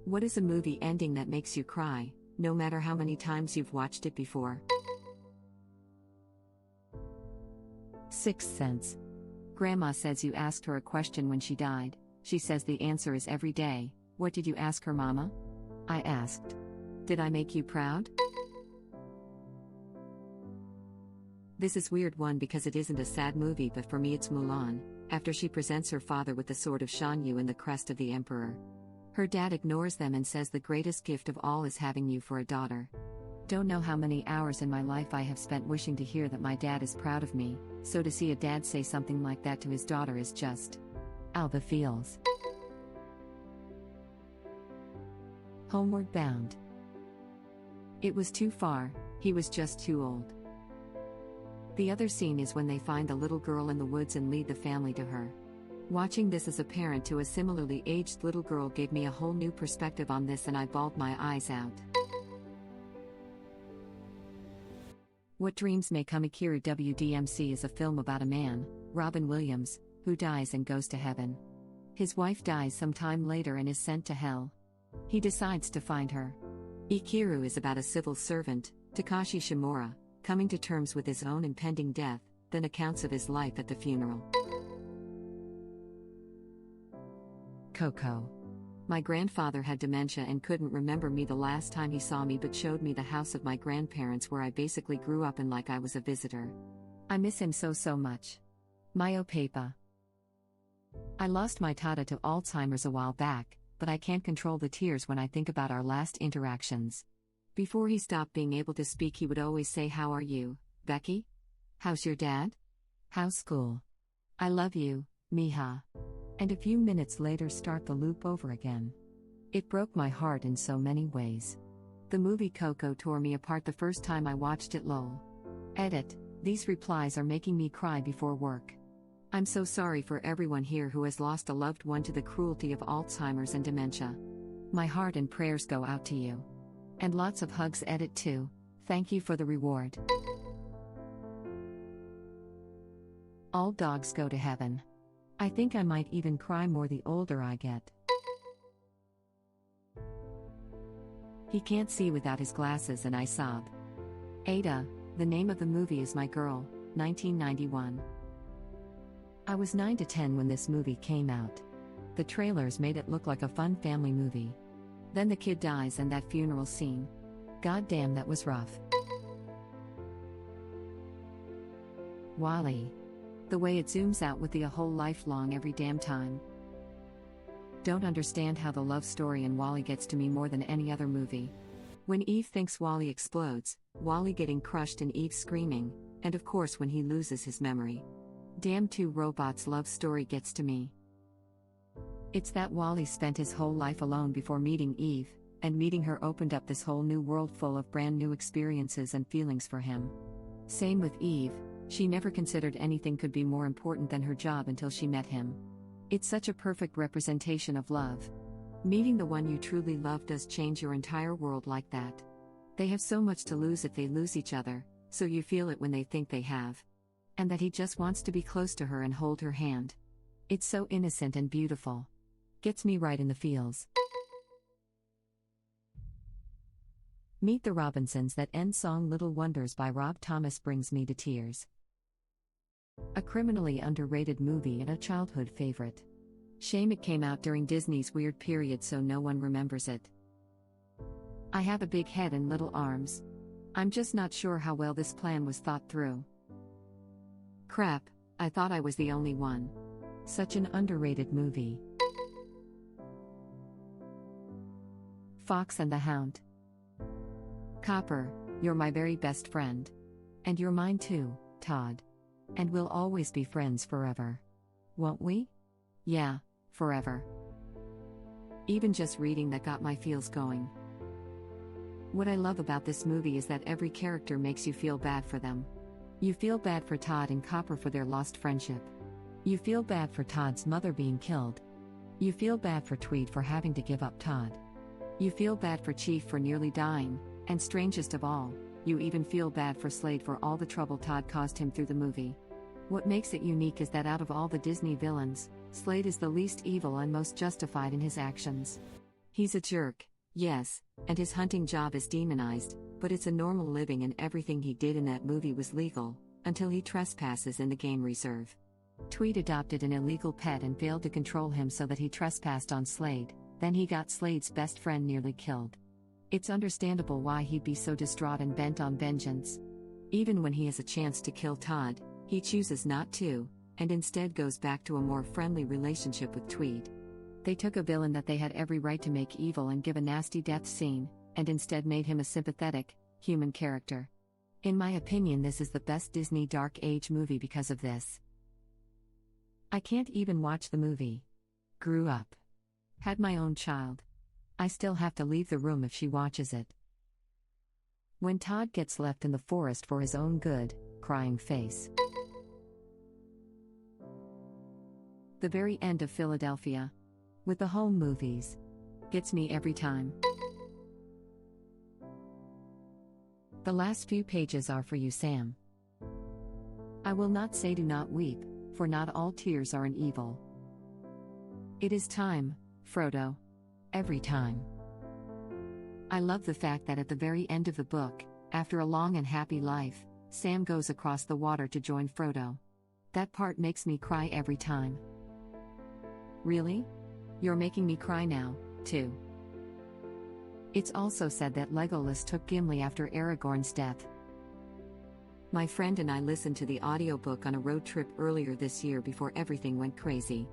What is a movie ending that makes you cry, no matter how many times you've watched it before? Sixth Sense. Grandma says you asked her a question when she died. She says the answer is every day. What did you ask her, Mama? I asked. Did I make you proud? This is weird one because it isn't a sad movie, but for me it's Mulan, after she presents her father with the sword of Shan Yu and the crest of the emperor. Her dad ignores them and says the greatest gift of all is having you for a daughter. Don't know how many hours in my life I have spent wishing to hear that my dad is proud of me, so to see a dad say something like that to his daughter is just the feels. Homeward Bound. It was too far, he was just too old. The other scene is when they find the little girl in the woods and lead the family to her. Watching this as a parent to a similarly aged little girl gave me a whole new perspective on this, and I bawled my eyes out. What Dreams May Come. Akiru WDMC is a film about a man, Robin Williams, who dies and goes to heaven. His wife dies some time later and is sent to hell. He decides to find her. Ikiru is about a civil servant, Takashi Shimura, coming to terms with his own impending death, then accounts of his life at the funeral. Coco. My grandfather had dementia and couldn't remember me the last time he saw me, but showed me the house of my grandparents where I basically grew up and like I was a visitor. I miss him so much. Mio Papa. I lost my tata to Alzheimer's a while back, but I can't control the tears when I think about our last interactions. Before he stopped being able to speak, he would always say, "How are you, Becky? How's your dad? How's school? I love you, Mija." And a few minutes later start the loop over again. It broke my heart in so many ways. The movie Coco tore me apart the first time I watched it. Lol. Edit. These replies are making me cry before work. I'm so sorry for everyone here who has lost a loved one to the cruelty of Alzheimer's and dementia. My heart and prayers go out to you. And lots of hugs. Edit too. Thank you for the reward. All dogs go to heaven. I think I might even cry more the older I get. He can't see without his glasses and I sob. Ada, the name of the movie is My Girl, 1991. I was 9 to 10 when this movie came out. The trailers made it look like a fun family movie. Then the kid dies and that funeral scene. Goddamn, that was rough. WALL-E. The way it zooms out with the a whole lifelong every damn time. Don't understand how the love story in WALL-E gets to me more than any other movie. When Eve thinks WALL-E explodes, WALL-E getting crushed and Eve screaming, and of course when he loses his memory. Damn, two robots love story gets to me. It's that WALL-E spent his whole life alone before meeting Eve, and meeting her opened up this whole new world full of brand new experiences and feelings for him. Same with Eve. She never considered anything could be more important than her job until she met him. It's such a perfect representation of love. Meeting the one you truly love does change your entire world like that. They have so much to lose if they lose each other, so you feel it when they think they have. And that he just wants to be close to her and hold her hand. It's so innocent and beautiful. Gets me right in the feels. Meet the Robinsons. That end song Little Wonders by Rob Thomas brings me to tears. A criminally underrated movie and a childhood favorite. Shame it came out during Disney's weird period so no one remembers it. I have a big head and little arms. I'm just not sure how well this plan was thought through. Crap, I thought I was the only one. Such an underrated movie. Fox and the Hound. Copper, you're my very best friend. And you're mine too, Todd. And we'll always be friends forever. Won't we? Yeah, forever. Even just reading that got my feels going. What I love about this movie is that every character makes you feel bad for them. You feel bad for Todd and Copper for their lost friendship. You feel bad for Todd's mother being killed. You feel bad for Tweed for having to give up Todd. You feel bad for Chief for nearly dying, and strangest of all, you even feel bad for Slade for all the trouble Todd caused him through the movie. What makes it unique is that out of all the Disney villains, Slade is the least evil and most justified in his actions. He's a jerk, yes, and his hunting job is demonized, but it's a normal living and everything he did in that movie was legal, until he trespasses in the game reserve. Tweed adopted an illegal pet and failed to control him so that he trespassed on Slade, then he got Slade's best friend nearly killed. It's understandable why he'd be so distraught and bent on vengeance. Even when he has a chance to kill Todd, he chooses not to, and instead goes back to a more friendly relationship with Tweed. They took a villain that they had every right to make evil and give a nasty death scene, and instead made him a sympathetic, human character. In my opinion, this is the best Disney Dark Age movie because of this. I can't even watch the movie. Grew up. Had my own child. I still have to leave the room if she watches it. When Todd gets left in the forest for his own good, crying face. The very end of Philadelphia. With the home movies. Gets me every time. The last few pages are for you, Sam. I will not say do not weep, for not all tears are an evil. It is time, Frodo. Every time. I love the fact that at the very end of the book, after a long and happy life, Sam goes across the water to join Frodo. That part makes me cry every time. Really? You're making me cry now, too. It's also said that Legolas took Gimli after Aragorn's death. My friend and I listened to the audiobook on a road trip earlier this year before everything went crazy.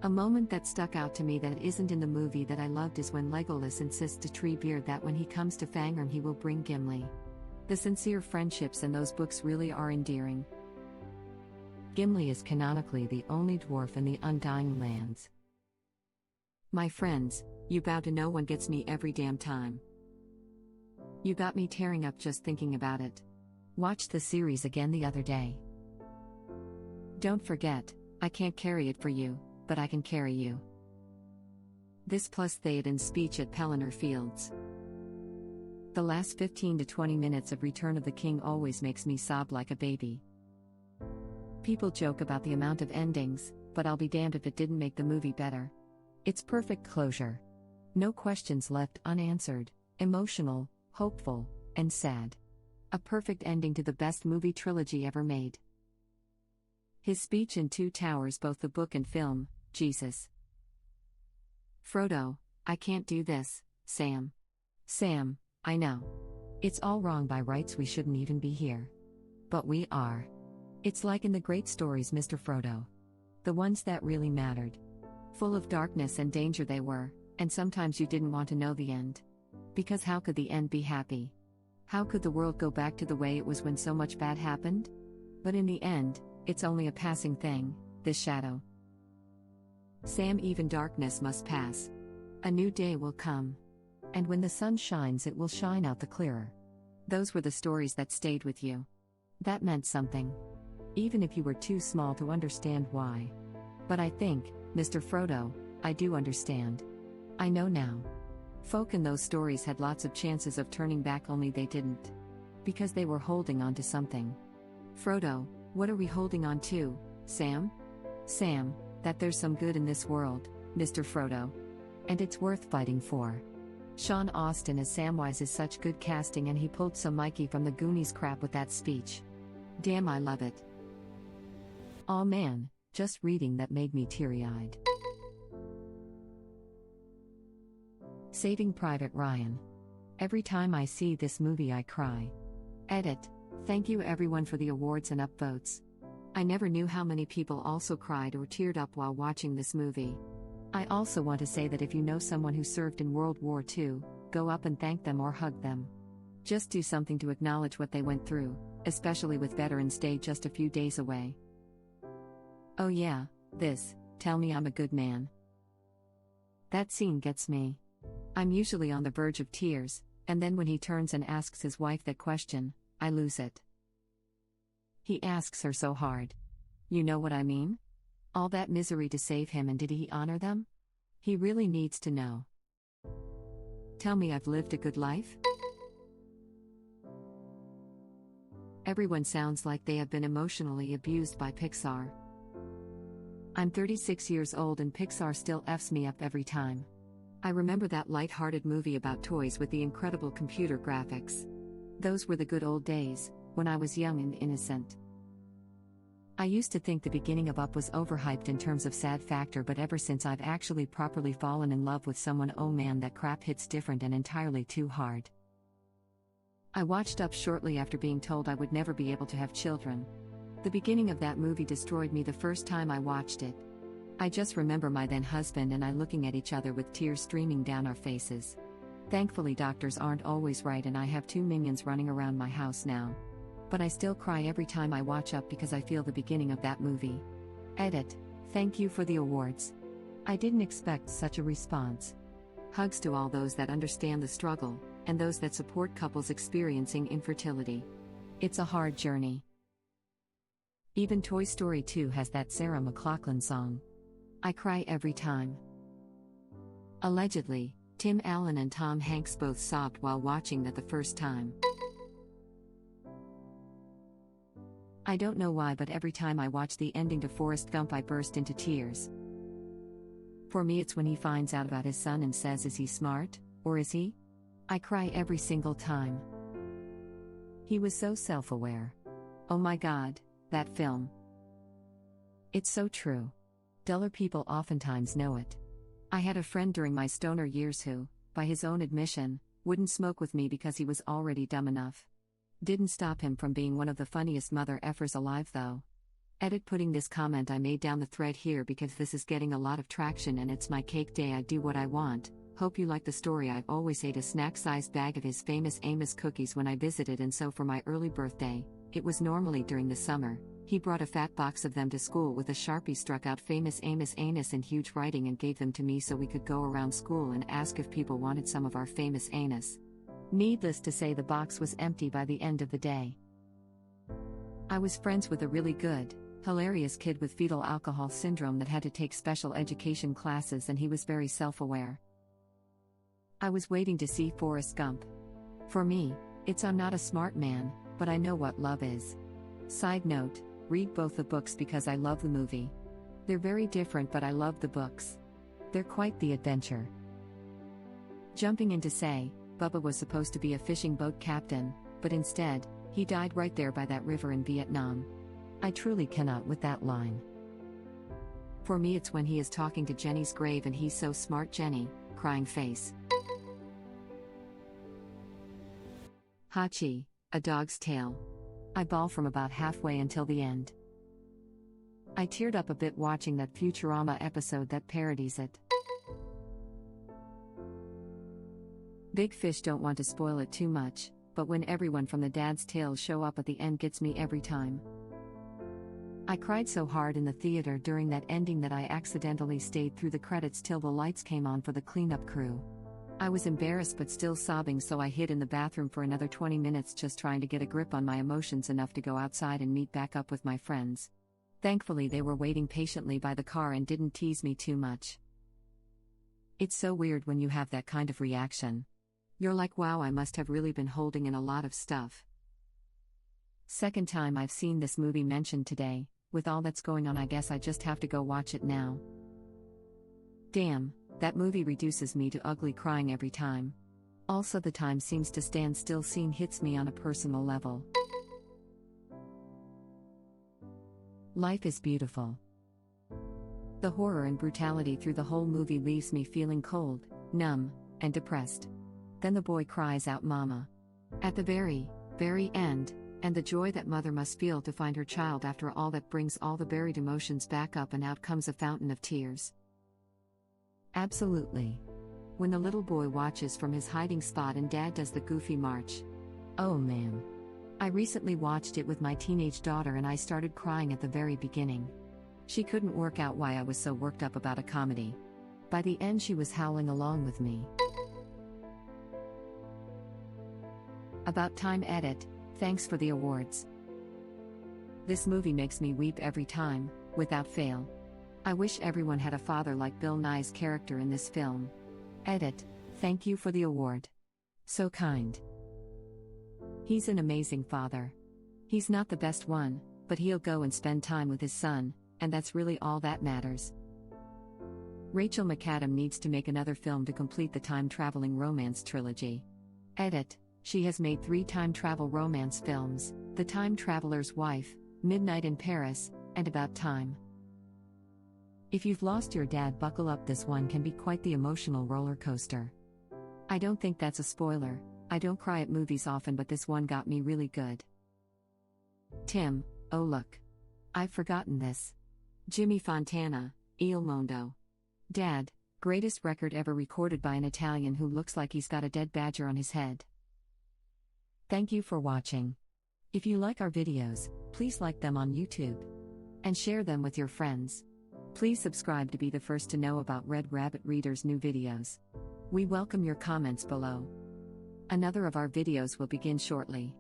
A moment that stuck out to me that isn't in the movie that I loved is when Legolas insists to Treebeard that when he comes to Fangorn he will bring Gimli. The sincere friendships in those books really are endearing. Gimli is canonically the only dwarf in the Undying Lands. My friends, you bow to no one gets me every damn time. You got me tearing up just thinking about it. Watched the series again the other day. Don't forget, I can't carry it for you, but I can carry you. This plus Theoden's speech at Pelennor Fields. The last 15 to 20 minutes of Return of the King always makes me sob like a baby. People joke about the amount of endings, but I'll be damned if it didn't make the movie better. It's perfect closure. No questions left unanswered, emotional, hopeful, and sad. A perfect ending to the best movie trilogy ever made. His speech in Two Towers, both the book and film, Jesus. Frodo, I can't do this, Sam. Sam, I know. It's all wrong by rights, we shouldn't even be here. But we are. It's like in the great stories, Mr. Frodo. The ones that really mattered. Full of darkness and danger they were, and sometimes you didn't want to know the end. Because how could the end be happy? How could the world go back to the way it was when so much bad happened? But in the end, it's only a passing thing, this shadow. Sam, even darkness must pass. A new day will come. And when the sun shines, it will shine out the clearer. Those were the stories that stayed with you. That meant something. Even if you were too small to understand why. But I think, Mr. Frodo, I do understand. I know now. Folk in those stories had lots of chances of turning back, only they didn't. Because they were holding on to something. Frodo, what are we holding on to, Sam? Sam, that there's some good in this world, Mr. Frodo. And it's worth fighting for. Sean Astin as Samwise is such good casting, and he pulled some Mikey from the Goonies crap with that speech. Damn, I love it. Aw man, just reading that made me teary-eyed. Saving Private Ryan. Every time I see this movie I cry. Edit. Thank you everyone for the awards and upvotes. I never knew how many people also cried or teared up while watching this movie. I also want to say that if you know someone who served in World War II, go up and thank them or hug them. Just do something to acknowledge what they went through, especially with Veterans Day just a few days away. Oh yeah, this, tell me I'm a good man. That scene gets me. I'm usually on the verge of tears, and then when he turns and asks his wife that question, I lose it. He asks her so hard. You know what I mean? All that misery to save him, and did he honor them? He really needs to know. Tell me I've lived a good life? Everyone sounds like they have been emotionally abused by Pixar. I'm 36 years old and Pixar still F's me up every time. I remember that light-hearted movie about toys with the incredible computer graphics. Those were the good old days, when I was young and innocent. I used to think the beginning of Up was overhyped in terms of sad factor, but ever since I've actually properly fallen in love with someone, oh man, that crap hits different and entirely too hard. I watched Up shortly after being told I would never be able to have children. The beginning of that movie destroyed me the first time I watched it. I just remember my then husband and I looking at each other with tears streaming down our faces. Thankfully, doctors aren't always right and I have 2 minions running around my house now. But I still cry every time I watch Up because I feel the beginning of that movie. Edit. Thank you for the awards. I didn't expect such a response. Hugs to all those that understand the struggle, and those that support couples experiencing infertility. It's a hard journey. Even Toy Story 2 has that Sarah McLachlan song. I cry every time. Allegedly, Tim Allen and Tom Hanks both sobbed while watching that the first time. I don't know why, but every time I watch the ending to Forrest Gump I burst into tears. For me it's when he finds out about his son and says, is he smart, or is he? I cry every single time. He was so self-aware. Oh my God, that film. It's so true. Duller people oftentimes know it. I had a friend during my stoner years who, by his own admission, wouldn't smoke with me because he was already dumb enough. Didn't stop him from being one of the funniest mother effers alive though. Edit putting this comment I made down the thread here because this is getting a lot of traction and it's my cake day. I do what I want. Hope you like the story. I always ate a snack-sized bag of his famous Amos cookies when I visited, and so for my early birthday, it was normally during the summer, he brought a fat box of them to school with a Sharpie struck out famous Amos anus in huge writing and gave them to me so we could go around school and ask if people wanted some of our famous anus. Needless to say, the box was empty by the end of the day. I was friends with a really good, hilarious kid with fetal alcohol syndrome that had to take special education classes, and he was very self-aware. I was waiting to see Forrest Gump. For me, I'm not a smart man, but I know what love is. Side note, read both the books because I love the movie. They're very different, but I love the books. They're quite the adventure. Jumping in to say, Bubba was supposed to be a fishing boat captain, but instead, he died right there by that river in Vietnam. I truly cannot with that line. For me it's when he is talking to Jenny's grave and he's so smart, Jenny, crying face. Hachi, A Dog's Tale. I bawl from about halfway until the end. I teared up a bit watching that Futurama episode that parodies it. Big Fish don't want to spoil it too much, but when everyone from the Dad's Tales show up at the end gets me every time. I cried so hard in the theater during that ending that I accidentally stayed through the credits till the lights came on for the cleanup crew. I was embarrassed but still sobbing, so I hid in the bathroom for another 20 minutes just trying to get a grip on my emotions enough to go outside and meet back up with my friends. Thankfully they were waiting patiently by the car and didn't tease me too much. It's so weird when you have that kind of reaction. You're like, wow, I must have really been holding in a lot of stuff. Second time I've seen this movie mentioned today. With all that's going on, I guess I just have to go watch it now. Damn, that movie reduces me to ugly crying every time. Also, the time seems to stand still scene hits me on a personal level. Life is beautiful. The horror and brutality through the whole movie leaves me feeling cold, numb, and depressed. Then the boy cries out mama. At the very, very end, and the joy that mother must feel to find her child after all that brings all the buried emotions back up, and out comes a fountain of tears. Absolutely. When the little boy watches from his hiding spot and Dad does the goofy march. Oh man. I recently watched it with my teenage daughter and I started crying at the very beginning. She couldn't work out why I was so worked up about a comedy. By the end she was howling along with me. About time. Edit. Thanks for the awards. This movie makes me weep every time, without fail. I wish everyone had a father like Bill Nye's character in this film. Edit. Thank you for the award. So kind. He's an amazing father. He's not the best one, but he'll go and spend time with his son, and that's really all that matters. Rachel McAdam needs to make another film to complete the time-traveling romance trilogy. Edit. She has made 3 time-travel romance films: The Time Traveler's Wife, Midnight in Paris, and About Time. If you've lost your dad, buckle up, this one can be quite the emotional roller coaster. I don't think that's a spoiler. I don't cry at movies often, but this one got me really good. Tim, oh look. I've forgotten this. Jimmy Fontana, Il Mondo. Dad, greatest record ever recorded by an Italian who looks like he's got a dead badger on his head. Thank you for watching. If you like our videos, please like them on YouTube. And share them with your friends. Please subscribe to be the first to know about Red Rabbit Reader's new videos. We welcome your comments below. Another of our videos will begin shortly.